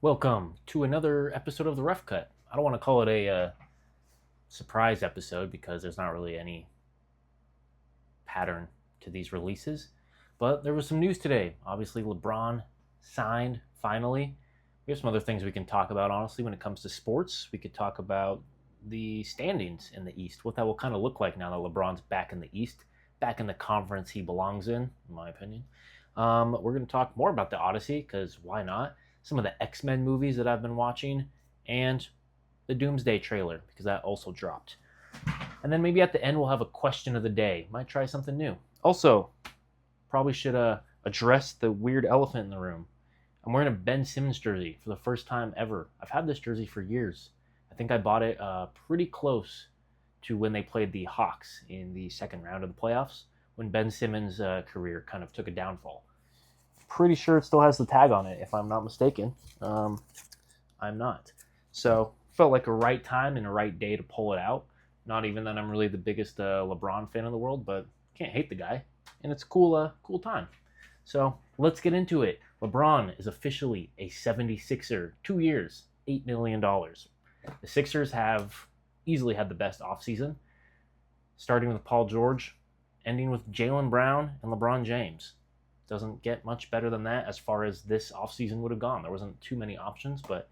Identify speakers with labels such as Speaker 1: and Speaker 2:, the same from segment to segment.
Speaker 1: Welcome to another episode of The Rough Cut. I don't want to call it a surprise episode because there's not really any pattern to these releases. But there was some news today. Obviously, LeBron signed finally. We have some other things we can talk about, honestly, when it comes to sports. We could talk about the standings in the East, what that will kind of look like now that LeBron's back in the East, back in the conference he belongs in my opinion. We're going to talk more about the Odyssey because why not? Some of the X-Men movies that I've been watching, and the Doomsday trailer because that also dropped. And then maybe at the end we'll have a question of the day. Might try something new. Also, probably should address the weird elephant in the room. I'm wearing a Ben Simmons jersey for the first time ever. I've had this jersey for years. I think I bought it pretty close to when they played the Hawks in the second round of the playoffs, when Ben Simmons' career kind of took a downfall. Pretty sure it still has the tag on it, if I'm not mistaken. I'm not. So, felt like a right time and a right day to pull it out. Not even that I'm really the biggest LeBron fan in the world, but can't hate the guy. And it's a cool time. So, let's get into it. LeBron is officially a 76er, 2 years, $8 million. The Sixers have easily had the best offseason, starting with Paul George, ending with Jaylen Brown and LeBron James. Doesn't get much better than that as far as this offseason would have gone. There wasn't too many options, but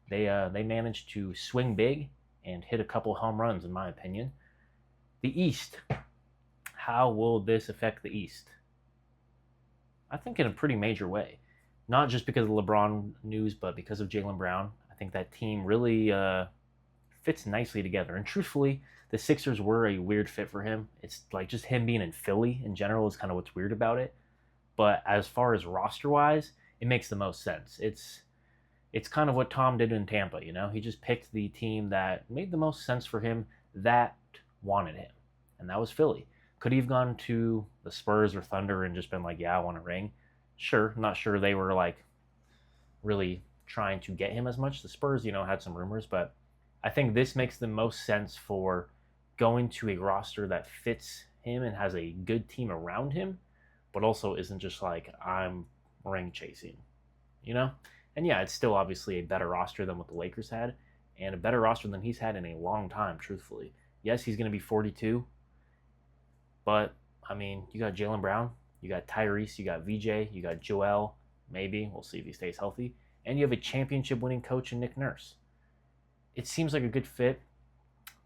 Speaker 1: they managed to swing big and hit a couple home runs, in my opinion. The East. How will this affect the East? I think in a pretty major way. Not just because of LeBron news, but because of Jaylen Brown. I think that team really fits nicely together. And truthfully, the Sixers were a weird fit for him. It's like just him being in Philly in general is kind of what's weird about it. But as far as roster-wise, it makes the most sense. It's kind of what Tom did in Tampa, you know? He just picked the team that made the most sense for him, that wanted him. And that was Philly. Could he have gone to the Spurs or Thunder and just been like, yeah, I want a ring? Sure. I'm not sure they were like really trying to get him as much. The Spurs, had some rumors, but I think this makes the most sense for going to a roster that fits him and has a good team around him, but also isn't just like, I'm ring chasing, you know? And yeah, it's still obviously a better roster than what the Lakers had, and a better roster than he's had in a long time, truthfully. Yes, he's going to be 42, but, I mean, you got Jaylen Brown, you got Tyrese, you got VJ, you got Joel, maybe. We'll see if he stays healthy. And you have a championship-winning coach in Nick Nurse. It seems like a good fit,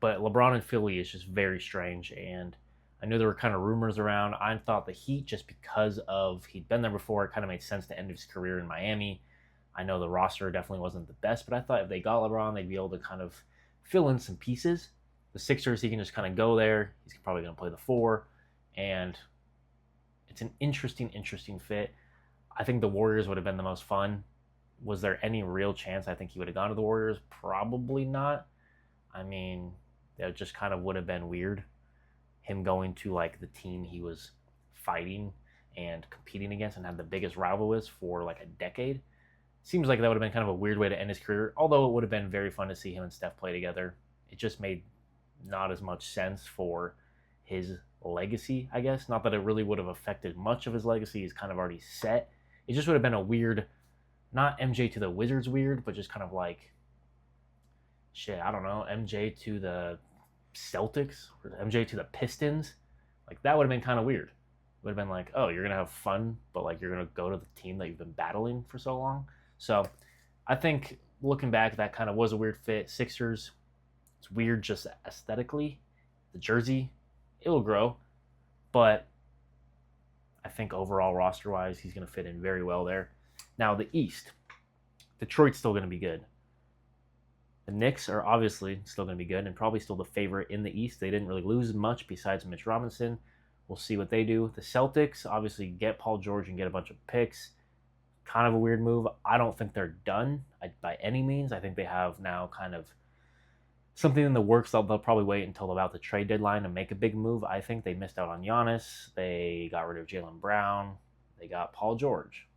Speaker 1: but LeBron in Philly is just very strange, and I knew there were kind of rumors around. I thought the Heat, just because of he'd been there before, it kind of made sense to end his career in Miami. I know the roster definitely wasn't the best, but I thought if they got LeBron, they'd be able to kind of fill in some pieces. The Sixers, he can just kind of go there. He's probably going to play the 4, and it's an interesting fit. I think the Warriors would have been the most fun. Was there any real chance I think he would have gone to the Warriors? Probably not. I mean, that just kind of would have been weird. Him going to like the team he was fighting and competing against and had the biggest rival with for like a decade. Seems like that would have been kind of a weird way to end his career, although it would have been very fun to see him and Steph play together. It just made not as much sense for his legacy, I guess. Not that it really would have affected much of his legacy. He's kind of already set. It just would have been a weird, not MJ to the Wizards weird, but just kind of like, shit, I don't know, MJ to the Celtics or MJ to the Pistons. Like, that would have been kind of weird. It would have been like, oh, you're going to have fun, but like you're going to go to the team that you've been battling for so long. So I think looking back, that kind of was a weird fit. Sixers, it's weird just aesthetically. The jersey, it'll grow, but I think overall roster-wise, he's going to fit in very well there. Now, the East, Detroit's still going to be good. The Knicks are obviously still going to be good and probably still the favorite in the East. They didn't really lose much besides Mitch Robinson. We'll see what they do. The Celtics obviously get Paul George and get a bunch of picks. Kind of a weird move. I don't think they're done by any means. I think they have now kind of something in the works. They'll probably wait until about the trade deadline to make a big move. I think they missed out on Giannis. They got rid of Jaylen Brown. They got Paul George.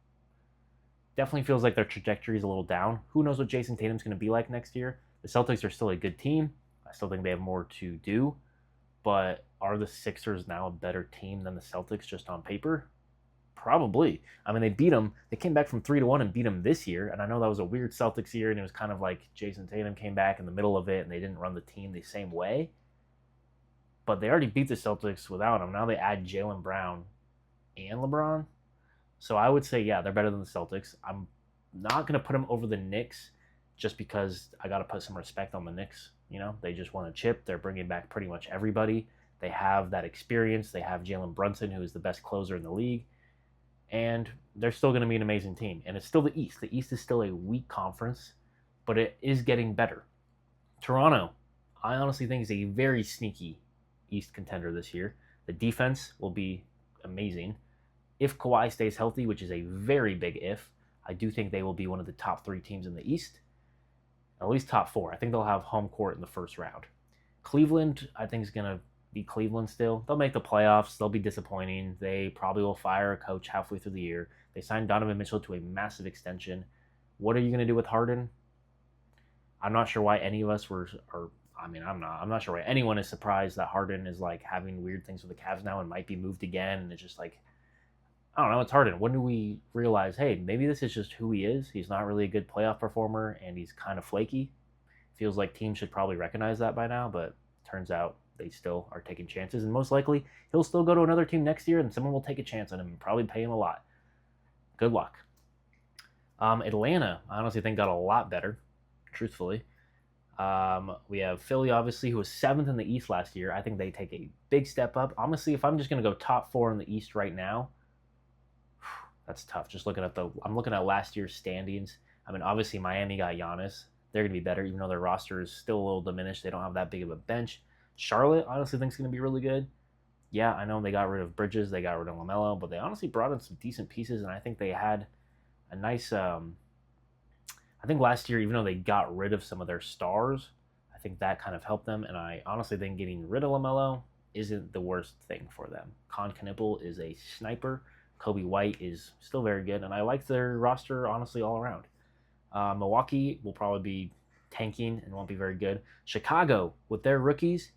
Speaker 1: Definitely feels like their trajectory is a little down. Who knows what Jason Tatum's going to be like next year? The Celtics are still a good team. I still think they have more to do. But are the Sixers now a better team than the Celtics just on paper? Probably. I mean, they beat them. They came back from 3-1 and beat them this year. And I know that was a weird Celtics year, and it was kind of like Jason Tatum came back in the middle of it, and they didn't run the team the same way. But they already beat the Celtics without him. Now they add Jaylen Brown and LeBron. So I would say, yeah, they're better than the Celtics. I'm not going to put them over the Knicks just because I got to put some respect on the Knicks. You know, they just won a chip. They're bringing back pretty much everybody. They have that experience. They have Jalen Brunson, who is the best closer in the league. And they're still going to be an amazing team. And it's still the East. The East is still a weak conference, but it is getting better. Toronto, I honestly think is a very sneaky East contender this year. The defense will be amazing. If Kawhi stays healthy, which is a very big if, I do think they will be one of the top 3 teams in the East. At least top 4. I think they'll have home court in the first round. Cleveland, I think, is going to be Cleveland still. They'll make the playoffs. They'll be disappointing. They probably will fire a coach halfway through the year. They signed Donovan Mitchell to a massive extension. What are you going to do with Harden? I'm not sure why any of us I'm not sure why anyone is surprised that Harden is like having weird things with the Cavs now and might be moved again. And it's just like, I don't know, it's Harden. When do we realize, hey, maybe this is just who he is? He's not really a good playoff performer and he's kind of flaky. Feels like teams should probably recognize that by now, but turns out they still are taking chances. And most likely, he'll still go to another team next year and someone will take a chance on him and probably pay him a lot. Good luck. Atlanta, I honestly think got a lot better, truthfully. We have Philly, obviously, who was 7th in the East last year. I think they take a big step up. Honestly, if I'm just going to go top 4 in the East right now, that's tough. I'm looking at last year's standings. I mean, obviously Miami got Giannis. They're going to be better, even though their roster is still a little diminished. They don't have that big of a bench. Charlotte, honestly, think is going to be really good. Yeah, I know they got rid of Bridges, they got rid of LaMelo, but they honestly brought in some decent pieces, and I think they had a nice. I think last year, even though they got rid of some of their stars, I think that kind of helped them. And I honestly think getting rid of LaMelo isn't the worst thing for them. Con Knipple is a sniper. Kobe White is still very good, and I like their roster, honestly, all around. Milwaukee will probably be tanking and won't be very good. Chicago, with their rookies,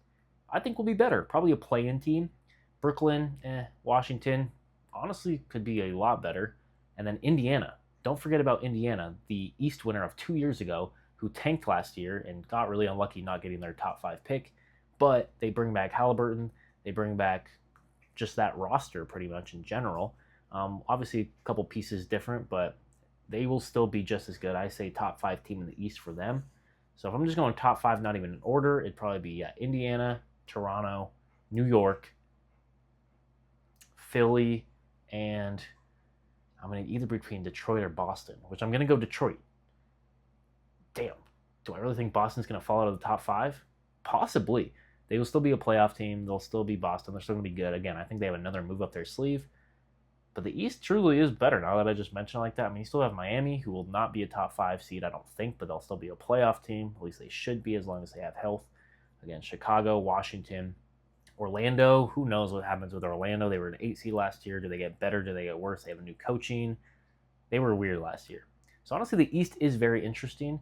Speaker 1: I think will be better. Probably a play-in team. Brooklyn, Washington, honestly, could be a lot better. And then Indiana. Don't forget about Indiana, the East winner of 2 years ago, who tanked last year and got really unlucky not getting their top 5 pick. But they bring back Halliburton. They bring back just that roster pretty much in general. Obviously, a couple pieces different, but they will still be just as good. I say top 5 team in the East for them. So if I'm just going top 5, not even in order, it'd probably be Indiana, Toronto, New York, Philly, and I'm going to either between Detroit or Boston, which I'm going to go Detroit. Damn. Do I really think Boston's going to fall out of the top 5? Possibly. They will still be a playoff team. They'll still be Boston. They're still going to be good. Again, I think they have another move up their sleeve. But the East truly is better now that I just mentioned it like that. I mean, you still have Miami, who will not be a top 5 seed, I don't think, but they'll still be a playoff team. At least they should be as long as they have health. Again, Chicago, Washington, Orlando. Who knows what happens with Orlando? They were an 8 seed last year. Do they get better? Do they get worse? They have a new coaching. They were weird last year. So honestly, the East is very interesting.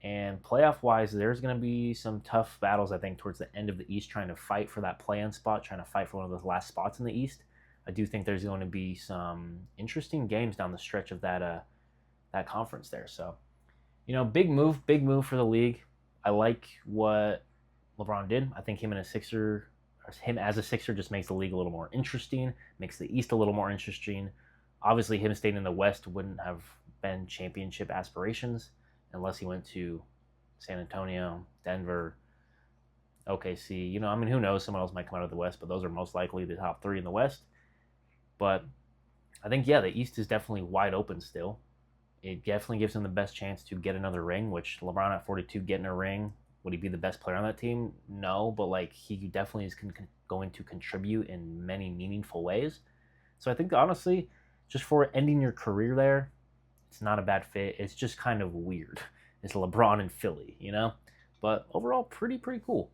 Speaker 1: And playoff-wise, there's going to be some tough battles, I think, towards the end of the East, trying to fight for that play-in spot, trying to fight for one of those last spots in the East. I do think there's going to be some interesting games down the stretch of that conference there. So, big move for the league. I like what LeBron did. I think him as a Sixer just makes the league a little more interesting, makes the East a little more interesting. Obviously, him staying in the West wouldn't have been championship aspirations unless he went to San Antonio, Denver, OKC. Who knows? Someone else might come out of the West, but those are most likely the top 3 in the West. But I think, the East is definitely wide open still. It definitely gives him the best chance to get another ring, which LeBron at 42 getting a ring, would he be the best player on that team? No, but he definitely is going to contribute in many meaningful ways. So I think, honestly, just for ending your career there, it's not a bad fit. It's just kind of weird. It's LeBron in Philly, But overall, pretty cool.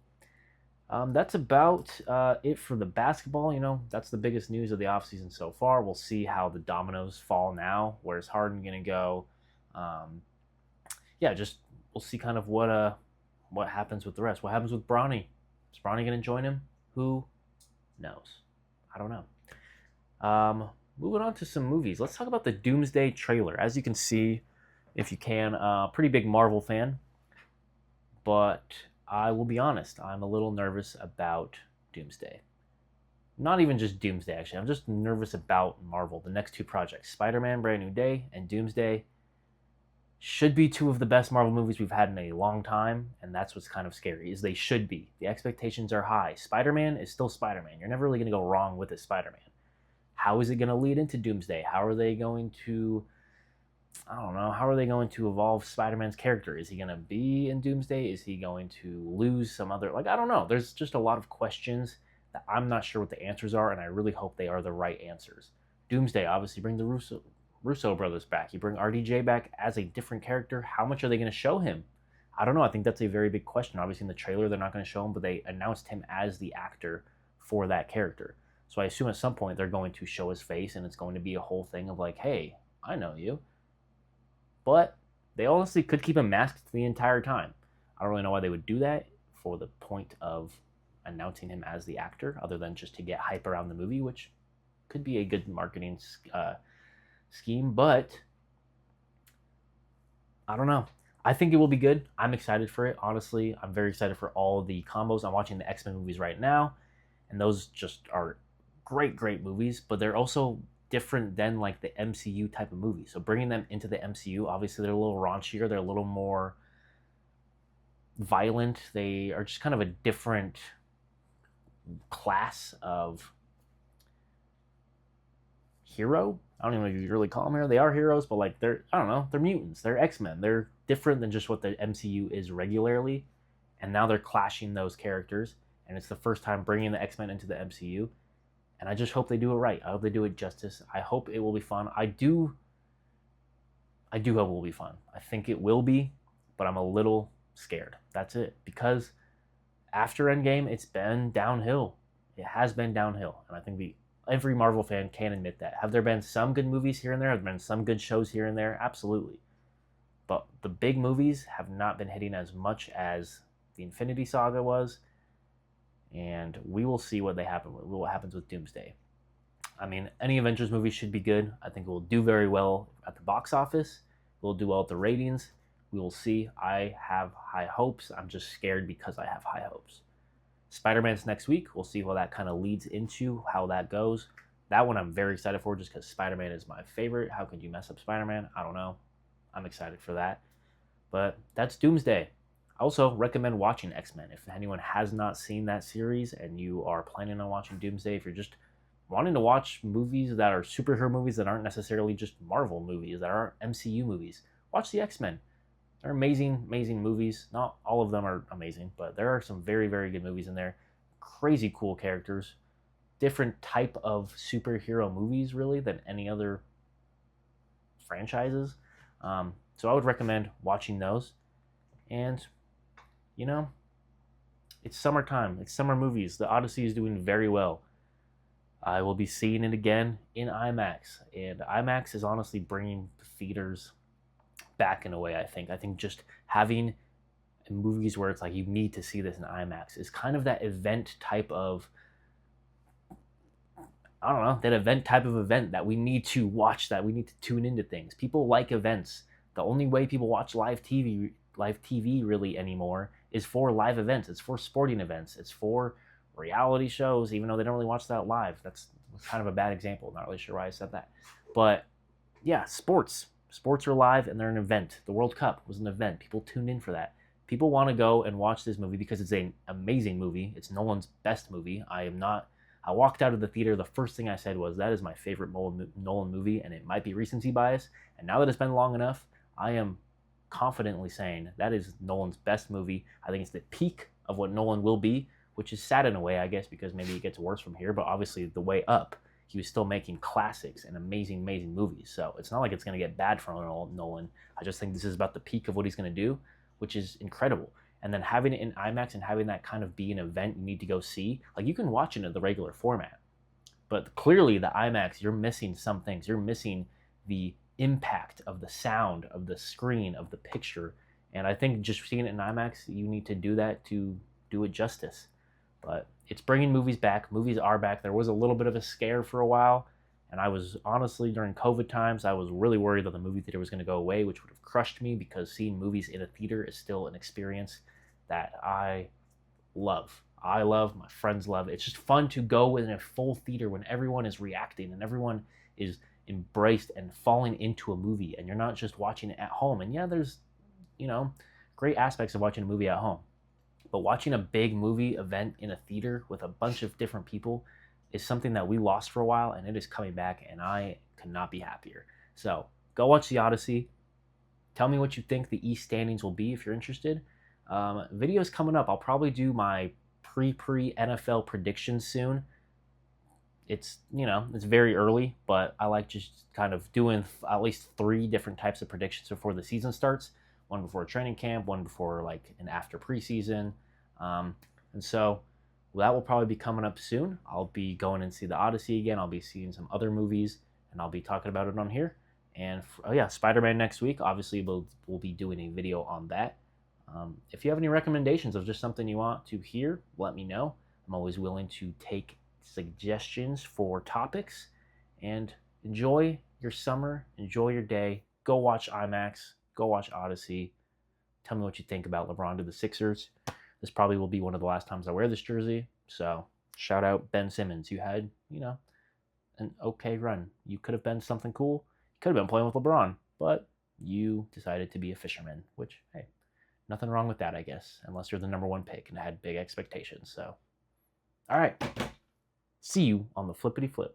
Speaker 1: That's about it for the basketball. That's the biggest news of the offseason so far. We'll see how the dominoes fall now. Where's Harden going to go? We'll see kind of what happens with the rest. What happens with Bronny? Is Bronny going to join him? Who knows? I don't know. moving on to some movies. Let's talk about the Doomsday trailer. As you can see, if you can, pretty big Marvel fan, but I will be honest, I'm a little nervous about Doomsday. Not even just Doomsday, actually. I'm just nervous about Marvel. The next two projects, Spider-Man: Brand New Day and Doomsday, should be two of the best Marvel movies we've had in a long time, and that's what's kind of scary, is they should be. The expectations are high. Spider-Man is still Spider-Man. You're never really going to go wrong with a Spider-Man. How is it going to lead into Doomsday? How are they going to, I don't know, how are they going to evolve Spider-Man's character? Is he going to be in Doomsday? Is he going to lose some other, like, I don't know. There's just a lot of questions that I'm not sure what the answers are, and I really hope they are the right answers. Doomsday, obviously, bring the Russo brothers back. You bring RDJ back as a different character. How much are they going to show him? I don't know. I think that's a very big question. Obviously, in the trailer, they're not going to show him, but they announced him as the actor for that character. So I assume at some point they're going to show his face, and it's going to be a whole thing of like, hey, I know you. But they honestly could keep him masked the entire time. I don't really know why they would do that for the point of announcing him as the actor, other than just to get hype around the movie, which could be a good marketing scheme. But I don't know. I think it will be good. I'm excited for it. Honestly, I'm very excited for all the combos. I'm watching the X-Men movies right now, and those just are great movies, but they're also different than like the MCU type of movie. So bringing them into the MCU, obviously they're a little raunchier, they're a little more violent. They are just kind of a different class of hero. I don't even know if you really call them here. They are heroes, but like they're, I don't know, they're mutants. They're X-Men. They're different than just what the MCU is regularly. And now they're clashing those characters. And it's the first time bringing the X-Men into the MCU. And I just hope they do it right. I hope they do it justice. I hope it will be fun. I do hope it will be fun. I think it will be, but I'm a little scared. That's it. Because after Endgame, it's been downhill. It has been downhill. And I think every Marvel fan can admit that. Have there been some good movies here and there? Have there been some good shows here and there? Absolutely. But the big movies have not been hitting as much as the Infinity Saga was. And we will see what happens with Doomsday. I mean, any Avengers movie should be good. I think it will do very well at the box office. It will do well at the ratings. We will see. I have high hopes. I'm just scared because I have high hopes. Spider-Man's next week. We'll see how that kind of leads into how that goes. That one I'm very excited for just because Spider-Man is my favorite. How could you mess up Spider-Man? I don't know. I'm excited for that. But that's Doomsday. I also recommend watching X-Men. If anyone has not seen that series and you are planning on watching Doomsday, if you're just wanting to watch movies that are superhero movies that aren't necessarily just Marvel movies, that aren't MCU movies, watch the X-Men. They're amazing movies. Not all of them are amazing, but there are some very good movies in there. Crazy cool characters. Different type of superhero movies, really, than any other franchises. So I would recommend watching those. And you know, it's summertime. It's summer movies. The Odyssey is doing very well. I will be seeing it again in IMAX. And IMAX is honestly bringing the theaters back in a way, I think. I think just having movies where it's like you need to see this in IMAX is kind of that event type of, I don't know, that event type of event that we need to watch, that we need to tune into things. People like events. The only way people watch live TV really anymore is for live events. It's for sporting events. It's for reality shows, even though they don't really watch that live. That's kind of a bad example. Not really sure why I said that. But yeah, sports. Sports are live and they're an event. The World Cup was an event. People tuned in for that. People want to go and watch this movie because it's an amazing movie. It's Nolan's best movie. I walked out of the theater. The first thing I said was, that is my favorite Nolan movie, and it might be recency bias. And now that it's been long enough, I am confidently saying that is Nolan's best movie. I think it's the peak of what Nolan will be, which is sad in a way, I guess, because maybe it gets worse from here, but obviously the way up, he was still making classics and amazing movies. So it's not like it's going to get bad for Nolan. I just think this is about the peak of what he's going to do, which is incredible. And then having it in IMAX and having that kind of be an event you need to go see, like you can watch it in the regular format, but clearly the IMAX, you're missing some things. You're missing the impact of the sound, of the screen, of the picture. And I think just seeing it in IMAX, you need to do that to do it justice. But it's bringing movies back. Movies are back. There was a little bit of a scare for a while, And I was honestly, during COVID times, I was really worried that the movie theater was going to go away, which would have crushed me because seeing movies in a theater is still an experience that I love. I love, my friends love. It's just fun to go in a full theater when everyone is reacting and everyone is embraced and falling into a movie, and you're not just watching it at home. And yeah, there's, you know, great aspects of watching a movie at home. But watching a big movie event in a theater with a bunch of different people is something that we lost for a while, and it is coming back, and I could not be happier. So go watch The Odyssey. Tell me what you think the East standings will be if you're interested. Videos coming up. I'll probably do my pre NFL predictions soon. It's, it's very early, but I like just kind of doing at least 3 different types of predictions before the season starts. One before training camp, one before like an after preseason. And so that will probably be coming up soon. I'll be going and see the Odyssey again. I'll be seeing some other movies, and I'll be talking about it on here. And Spider-Man next week. Obviously, we'll be doing a video on that. If you have any recommendations of just something you want to hear, let me know. I'm always willing to take suggestions for topics. And enjoy your summer. Enjoy your day. Go watch IMAX. Go watch Odyssey. Tell me what you think about LeBron to the Sixers. This probably will be one of the last times I wear this jersey. So shout out Ben Simmons. You had, an okay run. You could have been something cool. You could have been playing with LeBron, but you decided to be a fisherman, which, hey, nothing wrong with that, I guess, unless you're the number 1 pick and had big expectations. So, all right. See you on the flippity flip.